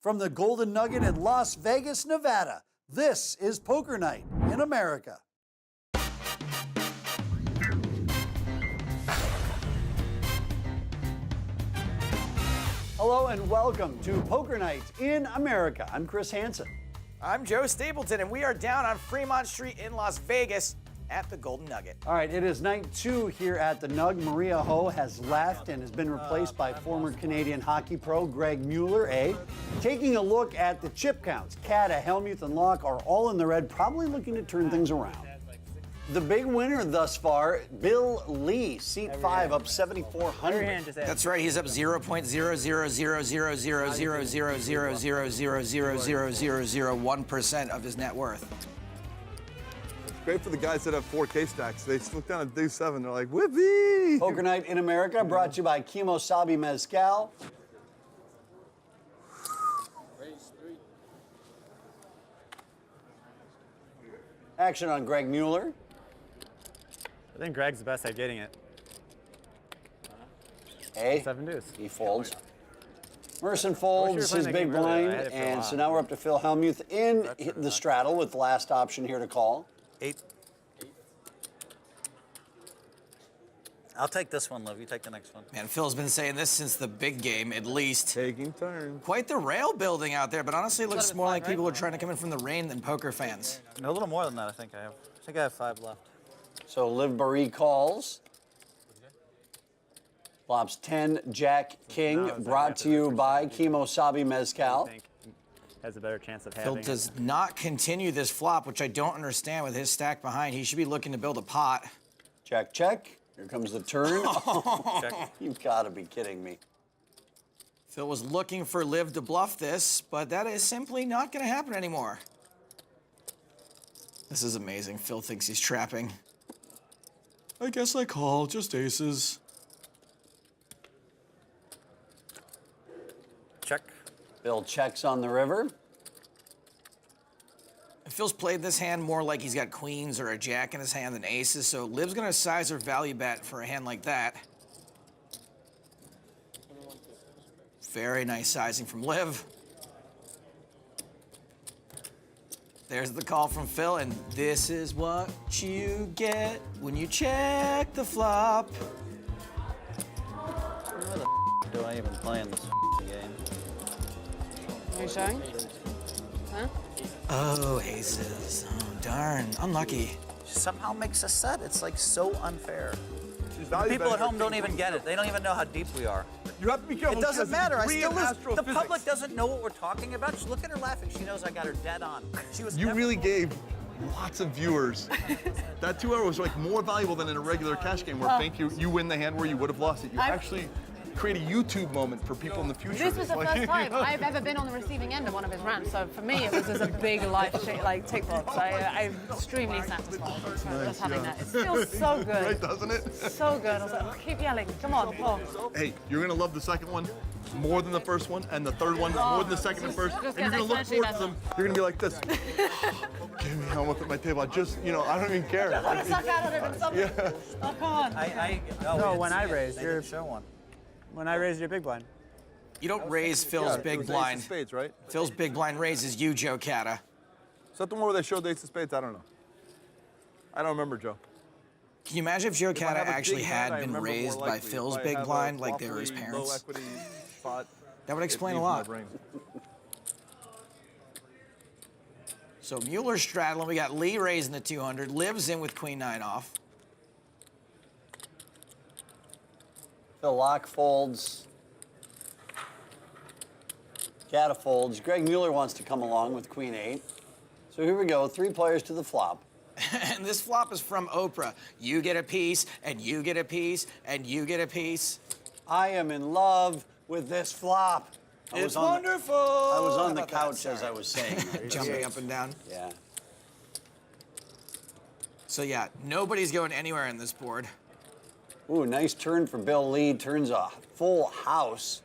From the Golden Nugget in Las Vegas, Nevada, this is Poker Night in America. Hello and welcome to Poker Night in America. I'm Chris Hansen. I'm Joe Stapleton, and we are down on Fremont Street in Las Vegas at the Golden Nugget. All right, it is night 2 here at the Nug. Maria Ho has left and has been replaced by former Canadian hockey pro Greg Mueller, Taking a look at the chip counts, Kata, Hellmuth, and Locke are all in the red, probably looking to turn things around. The big winner thus far, Bill Lee, seat 5, up 7,400. That's right, he's up 0.00000000000000001% of his net worth. Great for the guys that have 4K stacks. They look down at D 7, they're like, whippy! Poker Night in America, brought to you by Kimosabi Mezcal. Action on Greg Mueller. I think Greg's the best at getting it. 7 deuce. He folds. Merson folds his big blind, and so now we're up to Phil Hellmuth in the straddle with the last option here to call. 8. I'll take this one, Liv. You take the next one. Man, Phil's been saying this since the big game, at least. Taking turns. Quite the rail building out there, but honestly, it looks more like people are trying to come in from the rain than poker fans. No, a little more than that, I think I have. I think I have 5 left. So Liv Boeree calls. Flops 10, Jack, King, brought to you by Kimosabi Mezcal. Has a better chance of Phil having does not continue this flop, which I don't understand with his stack behind. He should be looking to build a pot. Check, check. Here comes the turn. Oh, you've got to be kidding me. Phil was looking for Liv to bluff this, but that is simply not going to happen anymore. This is amazing. Phil thinks he's trapping. I guess I call, just aces. Check. Bill checks on the river. Phil's played this hand more like he's got queens or a jack in his hand than aces, so Liv's gonna size or value bet for a hand like that. Very nice sizing from Liv. There's the call from Phil, and this is what you get when you check the flop. Where the do I even play in this game? Are you showing? Huh? Oh, aces. Oh, darn. Unlucky. She somehow makes a set. It's like so unfair. People People at home don't even get it. They don't even know how deep we are. You have to be careful. It doesn't matter. I still lose. The astrophysics. public doesn't know what we're talking about. Just look at her laughing. She knows I got her dead on. She was. You really gave lots of viewers. That 2 hour was like more valuable than in a regular cash game where thank you win the hand where you would have lost it. You actually create a YouTube moment for people in the future. This was the first time I've ever been on the receiving end of one of his rants, so for me it was just a big life tick box. So I'm extremely satisfied just having that. It feels so good. Right, doesn't it? So good. I was like, oh, keep yelling. Come on. Oh. Hey, you're gonna love the second one more than the first one, and the third one more than the second and first. Just And you're get gonna look exponentially forward to them. You're gonna be like this. Give me, I'm up at my table. I just, I don't even care. I want to suck out of it in something. Yeah. Oh, come on. No, when I raised, you're show one. When I raised your big blind. You don't raise Phil's It big was blind. ace of spades, right? Phil's big blind raises you, Joe Kata. Is that the one where they showed the ace of spades? I don't know. I don't remember, Joe. Can you imagine if Joe If I Kata have a actually big hand, had I been remember more raised by likely. Phil's If I big have a blind like they were his awfully parents? low equity spot, That would explain it a leaves my lot. brain. So Mueller straddling, we got Lee raising the 200, Liv's in with queen 9 off. Phil Locke folds. Kata folds. Greg Mueller wants to come along with queen 8. So here we go, 3 players to the flop. And this flop is from Oprah. You get a piece, and you get a piece, and you get a piece. I am in love with this flop. It's wonderful. I was How on the about that? couch as Sorry. I was saying. Jumping up and down. Yeah. So yeah, nobody's going anywhere in this board. Ooh, nice turn for Bill Lee. Turns a full house.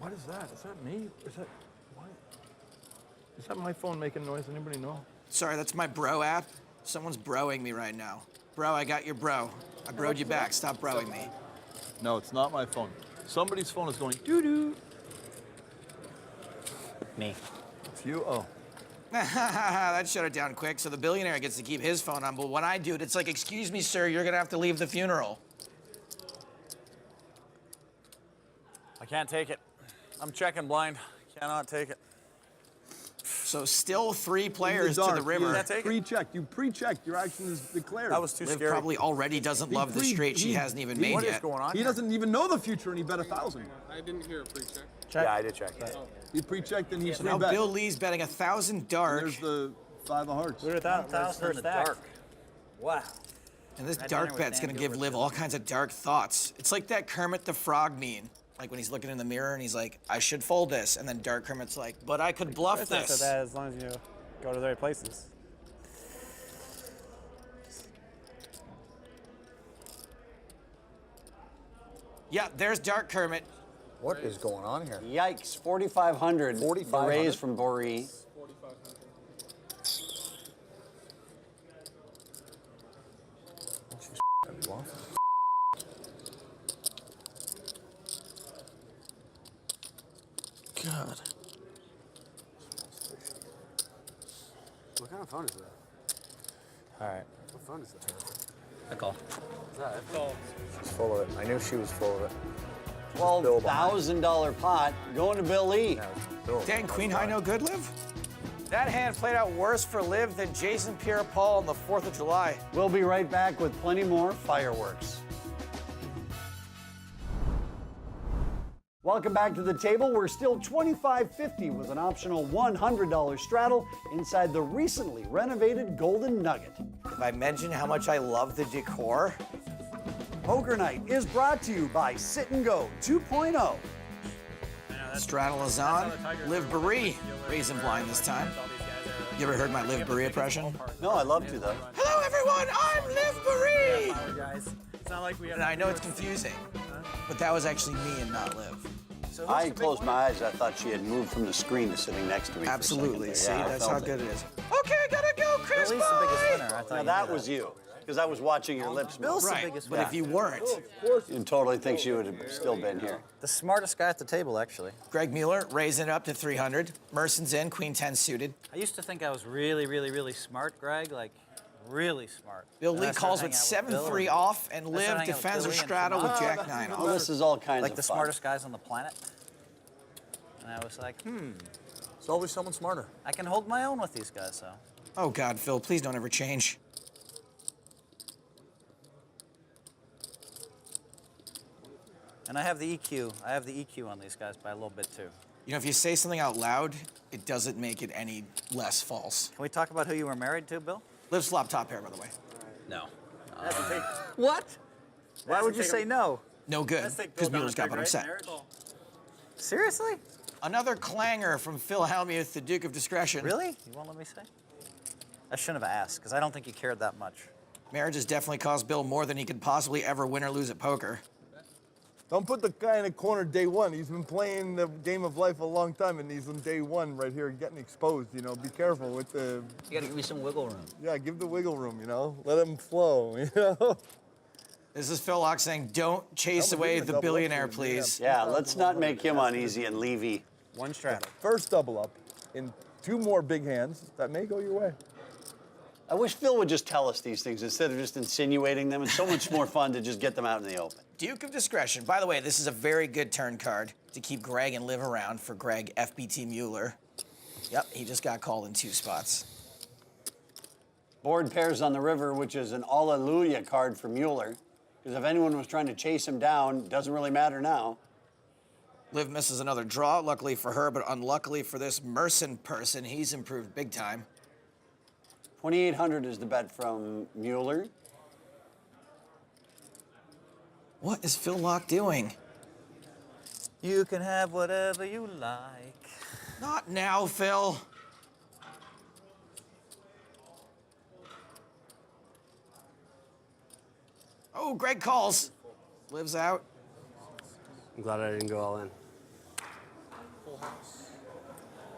What is that? Is that me? Is that what? Is that my phone making noise? Anybody know? Sorry, that's my bro app. Someone's broing me right now. Bro, I got your bro. I broed you back. Stop broing me. No, it's not my phone. Somebody's phone is going doo-doo. Me. It's you? Oh. That shut it down quick, so the billionaire gets to keep his phone on, but when I do it, it's like, excuse me, sir, you're gonna have to leave the funeral. I can't take it. I'm checking blind. Cannot take it. So still 3 players to the river. Yeah, pre-checked. You pre-checked. Your action is declared. That was too Liv scary. probably already doesn't love the straight she hasn't even made What yet. is going on He here? doesn't even know the future, and he bet 1,000. I didn't hear a pre-check. Yeah, I did check. He pre-checked, and he So now bet. Bill Lee's betting 1,000 dark, There's the 5 of hearts. Look at that. That's 1,000 in first the stack. dark. Wow. and this Had dark dinner with bet's gonna Dan give Gilbert Liv today. all kinds of dark thoughts. It's like that Kermit the Frog meme. Like when he's looking in the mirror and he's like, I should fold this, and then Dark Kermit's like, but I could bluff It's not so this. bad as long as you go to the right places. Yeah, there's Dark Kermit. What is going on here? Yikes, 4,500. The 4,500? raise from Boeree. 4,500. God. What kind of phone is that? All right. What phone is that? I call. She's full of it. I knew she was full of it. $12,000 pot going to Bill Lee. Yeah, Bill. Dang, Queen High no good, Liv? That hand played out worse for Liv than Jason Pierre-Paul on the 4th of July. We'll be right back with plenty more fireworks. Welcome back to the table. We're still $25.50 with an optional $100 straddle inside the recently renovated Golden Nugget. Have I mentioned how much I love the decor? Poker Night is brought to you by Sit and Go 2.0. Straddle is on. Liv Boeree raising blind this time. You ever heard my Liv Boeree impression? No, I love to though. Hello everyone, I'm Liv Boeree! Guys, it's not like we And I know it's confusing, but that was actually me and not Liv. I closed my eyes. I thought she had moved from the screen to sitting next to me. for a Absolutely, see, second there. Yeah, I that's felt how good it. it is. Okay, I gotta go, Chris, Bill's the biggest bye! winner. I thought Now you that knew was you, because I was watching your lips move. Bill's the Right, biggest but winner. if you weren't, You totally think she would have still been here. The smartest guy at the table, actually. Greg Mueller raising it up to 300. Merson's in, Queen 10 suited. I used to think I was really, really, really smart, Greg. Like, really smart. Bill Then Lee I started calls with hanging out with 7-3 Bill, off, and I started Liv hanging out with defends her Billy and straddle with Fernando. Jack 9 Well, off. this is all kinds like of the fun. smartest guys on the planet. And I was like, There's always someone smarter. I can hold my own with these guys, so. Oh God, Phil, please don't ever change. And I have the EQ. I have the EQ on these guys by a little bit, too. You know, if you say something out loud, it doesn't make it any less false. Can we talk about who you were married to, Bill? Liv slop top hair, by the way. No. What? Why would you say no? No good, because Mueller's got better set. Seriously? Another clanger from Phil Hellmuth, the Duke of Discretion. Really? You won't let me say? I shouldn't have asked, because I don't think you cared that much. Marriage has definitely cost Bill more than he could possibly ever win or lose at poker. Don't put the guy in the corner day one. He's been playing the game of life a long time, and he's on day one right here getting exposed. You know, be careful with the. You gotta give me some wiggle room. Yeah, give the wiggle room. You know, let him flow. You know. This is Phil Locke saying, don't chase I'm away giving the double billionaire, up to him, please. Yeah, let's not make him uneasy and Levy. One straddle. First double up in 2 more big hands that may go your way. I wish Phil would just tell us these things instead of just insinuating them. It's so much more fun to just get them out in the open. Duke of Discretion. By the way, this is a very good turn card to keep Greg and Liv around for Greg FBT Mueller. Yep, he just got called in 2 spots. Board pairs on the river, which is an Alleluia card for Mueller. Because if anyone was trying to chase him down, doesn't really matter now. Liv misses another draw, luckily for her, but unluckily for this Merson person. He's improved big time. 2,800 is the bet from Mueller. What is Phil Locke doing? You can have whatever you like. Not now, Phil. Oh, Greg calls. Liv's out. I'm glad I didn't go all in.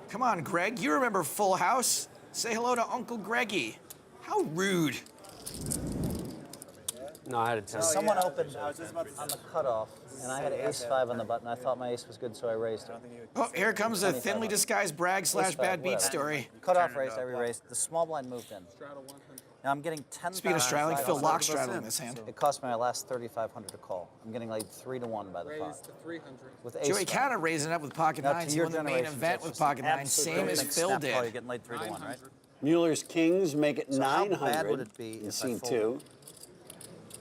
Come on, Greg. You remember Full House? Say hello to Uncle Greggy. How rude. No, I had a 10. Someone opened on the cutoff. And I had ace-5 on the button. I thought my ace was good, so I raised it. Oh, here comes a thinly disguised brag / bad beat story. Cut-off raised, I re-raised. The small blind moved in. Now I'm getting 10,000. Speaking of straddling, Phil Locke straddling this hand. It cost me my last 3,500 to call. I'm getting laid 3-1 by the pot. With ace Joey kind of raising up with pocket Now, nines. to He your won the main generation, event that's with just pocket an nines, absolute same as perfect Phil snap call. You're did. getting laid 3-1, right? Mueller's kings make it So how 900 bad would it be in if I C2.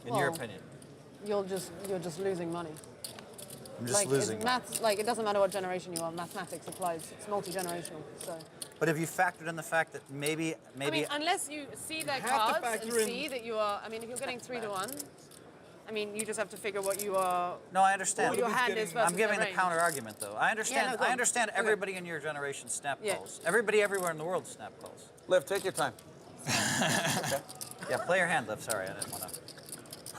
In your Well, opinion? You're just losing money. I'm just losing. It's maths, like, it doesn't matter what generation you are, mathematics applies. It's multi-generational, so. But have you factored in the fact that maybe I mean, unless you see their cards and see that you are, I mean, if you're getting 3-1, I mean, you just have to figure what you are. No, I understand. What your hand is versus I'm giving their the range. counter argument, though. I understand. Yeah, no, go I on. understand Okay. everybody in your generation snap Yeah. calls. Everybody everywhere in the world snap calls. Liv, take your time. Yeah, play your hand, Liv. Sorry, I didn't want to.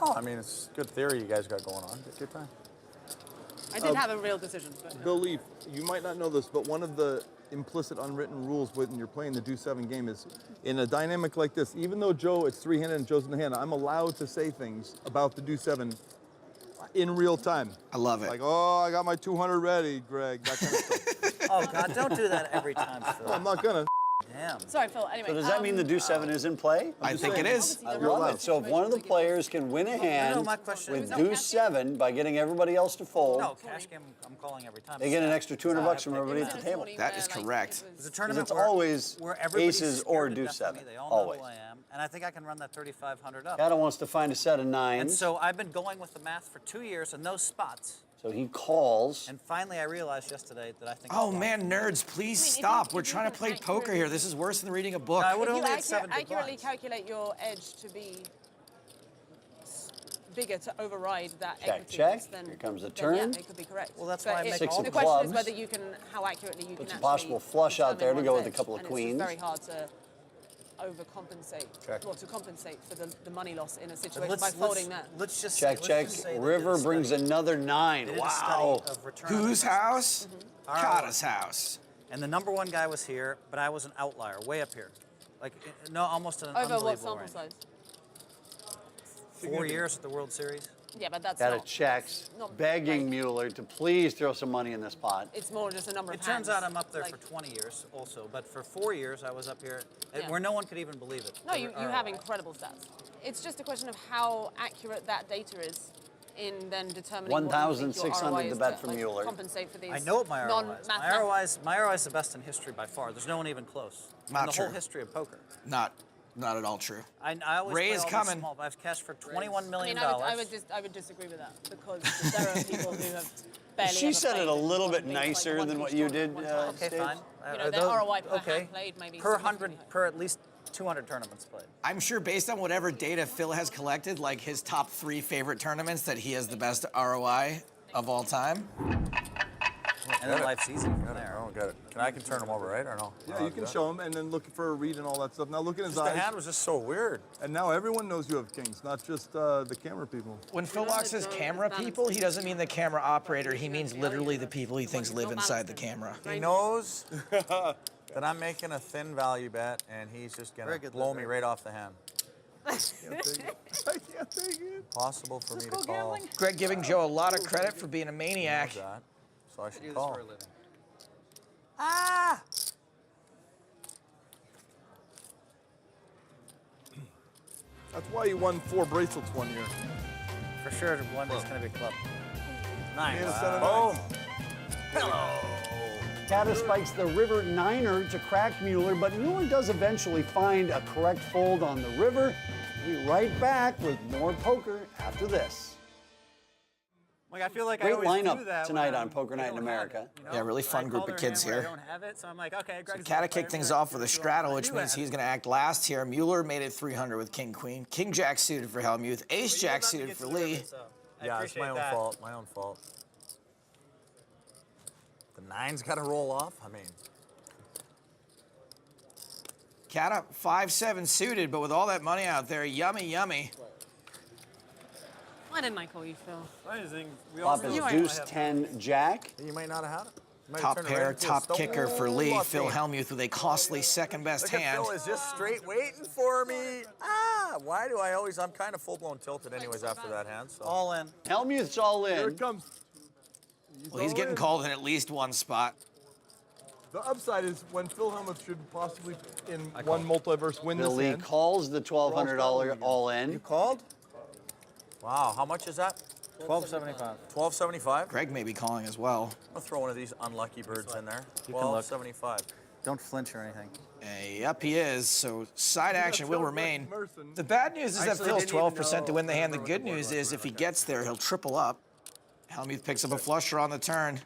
Oh, I mean, it's good theory you guys got going on. Take your time. I did have a real decision, but. Bill Leaf, you might not know this, but one of the implicit unwritten rules when you're playing the Do-7 game is in a dynamic like this, even though Joe, it's three-handed and Joe's in the hand, I'm allowed to say things about the Do-7 in real time. I love it. Like, oh, I got my 200 ready, Greg, that kind of stuff. Oh God, don't do that every time, Phil. No, I'm not gonna. Damn. Sorry, Phil. Anyway. So does that mean the Do-7 is in play? I think it is. I love it. So if one of the players can win a hand my question with is- Do-7 by getting everybody else to fold, No, cash game. I'm calling every time. they get an extra $200 from Yeah, everybody It at was the in a table. tourney That where, is like, correct. it was- It's a tournament it's where, always where everybody's aces scared or to death of Do-7, me. They all know always. who I am, and I think I can run that 3,500 up. Kata wants to find a set of And nines, so I've been going with the math for 2 years and those spots. so he calls. And finally, I realized yesterday that I think. Oh I'm man, nerds, please I mean, if stop. you- We're if you trying to can play poker accurately- here. This is worse than reading a book. No, I would If only you have 7 big accurately blinds. calculate your edge to be bigger to override that Check, equity, check. then Here comes the then turn. Yeah, it could be correct. Well, that's But why I make Six all of the the question is clubs. whether you can, how accurately you Puts can a possible flush out there to determine go one's with a couple of edge, queens. And it's very hard to overcompensate, Check. well, to compensate for the money loss in a situation by folding that. Let's just Check, let's check. just say they River did a brings study. another They 9. did a Wow. study of return on Whose investment. house? Our Kata's house. And the number 1 guy was here, but I was an outlier, way up here. Like, no, almost an Over what unbelievable sample range. size? 4 years at the World Series. Yeah, but that's Kata not. checks, not begging like- Mueller to please throw some money in this pot. It's more just a number of It turns hands. out I'm up there Like- for 20 years also, but for 4 years I was up here Yeah. where no one could even believe it. No, you Or- have incredible stats. It's just a question of how accurate that data is in then determining what you think your 1,600 ROI to is bet from like, Mueller. compensate for these I know what my ROI is. non-mathematical. My ROI is the best in history by far. There's no one even close. Not in the true. whole history of poker. Not at all true. I always Ray play is all these coming. small. I've cashed for $21 I million. mean, I would disagree with that because there are people who have barely She ever said it played a in little one bit big, like, nicer one than what each you tournament did, one time. Okay, States. fine. You know, their Those- ROI per okay. hand played maybe per significantly 100 per at least 200 tournaments played. I'm sure based on whatever data Phil has collected, like his top 3 favorite tournaments, that he has the best ROI of all time. And then life's easy from I there. don't get it. I can turn them over, right, or no? Yeah, you can show him and then look for a read and all that stuff. Now look in his Just the eyes. hand was just so weird. And now everyone knows you have kings, not just the camera people. When Phil Locke says camera people, he doesn't mean the camera operator. He means literally the people he thinks live inside the camera. He knows that I'm making a thin value bet, and he's just Very gonna good, blow Liv, me very right off the hand. I can't take it. Possible for me to call. Greg giving Joe a lot of credit for being a maniac. That, so I should call. Ah! That's why you won 4 bracelets one year. For sure, one is going to be club. Nice. He had a set of Boom. nines. Kata spikes the river 9er to crack Mueller, but Mueller does eventually find a correct fold on the river. We'll be right back with more poker after this. Like, I feel like Great I always lineup do that tonight when on Poker I Night don't in have America. it, you know? Yeah, really fun I group call of their kids hand when here. I don't have it, so I'm like, okay, Greg's Kata the player, kicked things Greg, off with a do straddle, I which do means that? he's going to act last here. Mueller made it 300 with King Queen. King Jack suited for Hellmuth. Ace Jack Let me suited get for to the Lee. river, so I Yeah, it's my appreciate own that. fault. My own fault. The 9's got to roll off. I mean, Kata 5-7 suited, but with all that money out there, yummy, yummy. Why didn't I call you, Phil? Flop is You are- deuce 10 jack. you might not have had it. Top turn it pair, right into a top stone. kicker for Lee. Oh, Phil lucky. Hellmuth with a costly second best Look at hand. Phil is just straight waiting for me. Why do I always, I'm kind of full-blown tilted anyways after that hand, so. All in. Hellmuth's all Here in. it comes. Well, he's getting called in at least one spot. The upside is when Phil Hellmuth should possibly, in one multiverse, win this Billy hand. calls the $1,200 all in. You called? Wow, how much is that? $12.75. $12.75? Greg may be calling as well. I'm gonna throw one of these unlucky birds in there. You can look. $12.75. Don't flinch or anything. Yep, he is. So side action will remain. Merson. The bad news is that Actually, Phil's didn't even 12% to win the know hand. The what good the board news was. is if he gets there, he'll triple up. Hellmuth picks up a flush draw on the turn.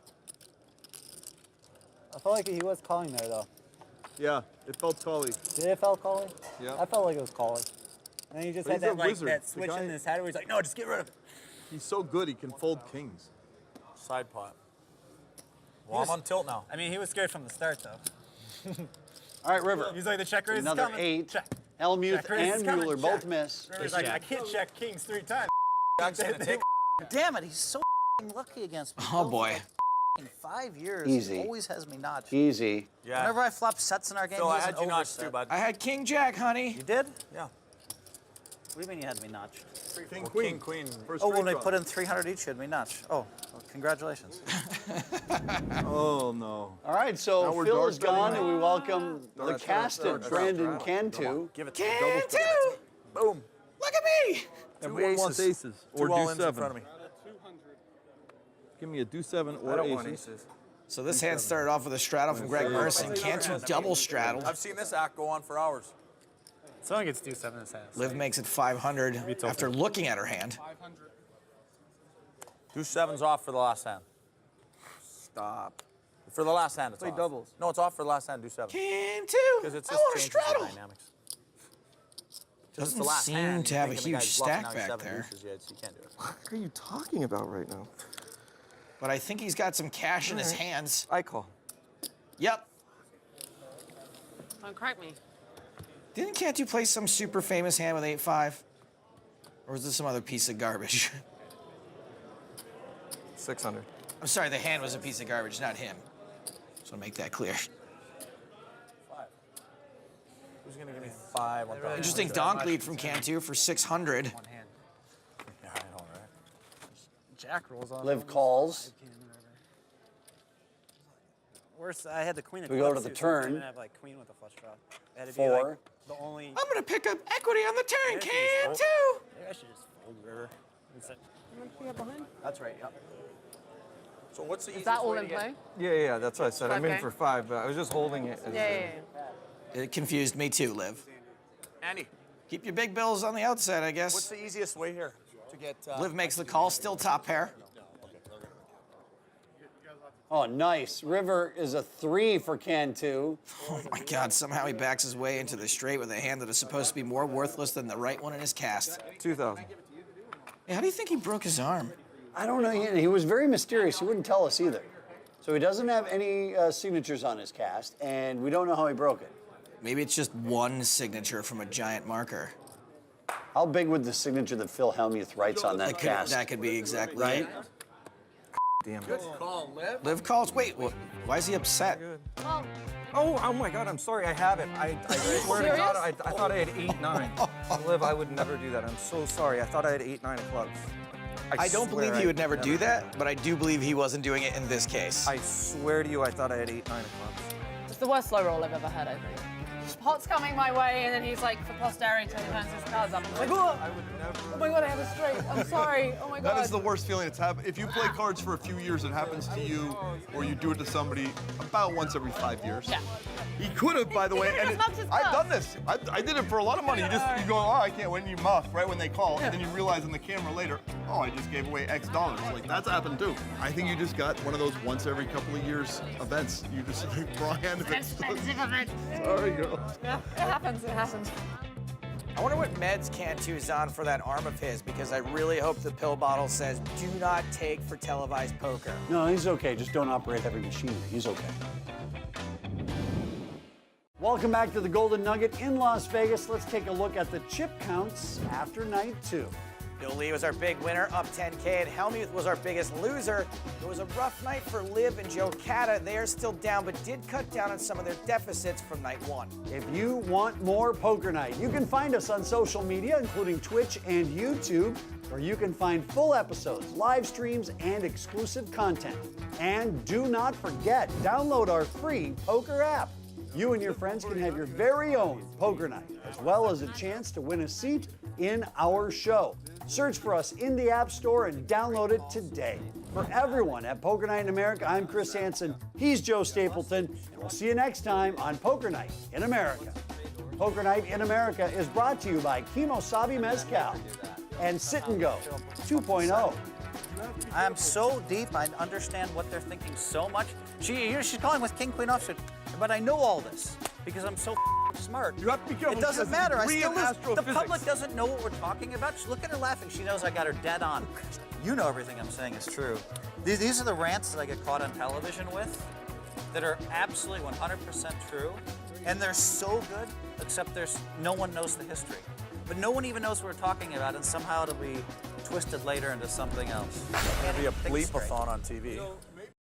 I felt like he was calling there, though. Yeah, it felt collie. Did it felt calling? Yeah. I felt like it was calling. And then he just But had he's a that, like, wizard. that The switch guy- in his head where he's like, no, just get rid of it. He's so good, he can fold kings. Side pot. Well, I'm on tilt now. I mean, he was scared from the start, though. All right, River. He's like, the check raise is Another coming. 8. Check. Hellmuth Check raise is and coming. Mueller Check. both miss. River's like, I can't check kings 3 times. Jack's gonna take Damn it, he's so lucky against me. Oh, Phil, boy. for like 5 years, Easy. he always has me notched. Easy. Yeah. Whenever I flop sets in our game, Phil, he I has had an you notched overset. too, bud. I had King Jack, honey. You did? Yeah. What do you mean you had me notched? King, Well, queen. King, queen. First Oh, when straight we draw. put in 300 each, you had me notched. Oh, well, congratulations. Oh, no. All right, so Now we're Phil dark is gone, betting. and we welcome the Dark, casted dark, dark, Brandon dark. Cantu. Give it to Cantu! Boom. Look at me! Everyone wants aces. Or Two all-ins in do 7. front of me. Give me a do 7 I or don't want aces. aces. So this hand started off with a straddle from Greg Merson. Cantu double straddled. I've seen this act go on for hours. Someone gets do 7 in his hand. Liv makes it 500 after looking at her hand. Do 7's off for the last hand. Stop. For the last hand, it's Play off. doubles. No, it's off for the last hand. Do 7. Cantu! Because it's I just want to changes the straddle. dynamics. Doesn't the last seem hand, to you're have a thinking the huge guy's bluffing, stack now he's back 7 there. deuces, yeah, so you can't do it. What are you talking about right now? But I think he's got some cash in his hands. I call. Yep. Don't crack me. Didn't Cantu play some super famous hand with 8-5? Or was this some other piece of garbage? 600. I'm sorry, the hand was a piece of garbage, not him. Just want to make that clear. Who's going to give me 5? Interesting donk lead from Cantu for 600. Yeah, I know, right? Jack rolls on. Liv calls. Worse, I had the queen of We go clubs, to the too, so I turn. didn't even have like queen with a flush draw. I had to be 4. like the only. I'm going to pick up equity on the turn, Maybe Cantu! I should just fold river. That's right, yep. So what's the Is easiest that all way in to get... play? Yeah, that's what I said. I'm in Okay. for 5, but I was just holding it. As Yeah. It confused me too, Liv. Andy, Keep your big bills on the outside, I what's guess. the easiest way here to get... Liv makes the call, still top pair. Oh, nice. River is a 3 for Cantu. Oh my God, somehow he backs his way into the straight with a hand that is supposed to be more worthless than the right one in his cast. 2,000. Yeah, how do you think he broke his arm? I don't know. He was very mysterious. He wouldn't tell us either. So he doesn't have any signatures on his cast, and we don't know how he broke it. Maybe it's just one signature from a giant marker. How big would the signature that Phil Hellmuth writes on that cast? That could be exactly Right? it. Damn it. Liv calls. Wait, why is he upset? Well, Oh my God, I'm sorry. I have it. I swear to God, I thought I had 8-9. Liv, I would never do that. I'm so sorry. I thought I had 8-9 of clubs. I don't swear believe he would never do that, but I do believe he wasn't doing it in this case. I swear to you, I thought I had 8-9 of clubs. it's the worst slow roll I've ever had, I think. Pot's coming my way, and then he's like, for posterity, he turns his cards up. I'm like, oh my God, I have a straight. I'm sorry. Oh my God. That is the worst feeling it's happened. If you play cards for a few years, it happens to you, or you do it to somebody about once every 5 years. Yeah. He could have, by the way, could have and muffed his I've cuff. done this. I did it for a lot of money. You go, oh, I can't win. You muff right when they call, and then you realize on the camera later, oh, I just gave away X dollars. Like that's happened too. I think you just got one of those once every couple of years events. You just like Brian. Expensive event. Sorry, girl. Yeah, it happens. It happens. I wonder what meds Cantu is on for that arm of his, because I really hope the pill bottle says, do not take for televised poker. No, he's okay. Just don't operate heavy machinery. He's okay. Welcome back to the Golden Nugget in Las Vegas. Let's take a look at the chip counts after night 2. Bill Lee was our big winner, up 10K, and HELLMUTH was our biggest loser. It was a rough night for Liv and Joe Cata. They are still down, but did cut down on some of their deficits from night one. If you want more Poker Night, you can find us on social media, including Twitch and YouTube, where you can find full episodes, live streams, and exclusive content. And do not forget, download our free poker app. You and your friends can have your very own Poker Night, as well as a chance to win a seat in our show. Search for us in the App Store and download it today. For everyone at Poker Night in America, I'm Chris Hansen. He's Joe Stapleton, and we'll see you next time on Poker Night in America. Poker Night in America is brought to you by Kimosabi Mezcal and Sit and Go 2.0. I'm so deep, I understand what they're thinking so much. She's calling with King Queen offsuit, but I know all this because I'm so smart. You have to be careful. It doesn't matter. I still lose. The astrophysics. public doesn't know what we're talking about. Just look at her laughing. She knows I got her dead on. You know everything I'm saying is true. These are the rants that I get caught on television with that are absolutely 100% true, and they're so good, except no one knows the history. But no one even knows what we're talking about, and somehow it'll be twisted later into something else. There'll be a Think straight. bleep-a-thon on TV.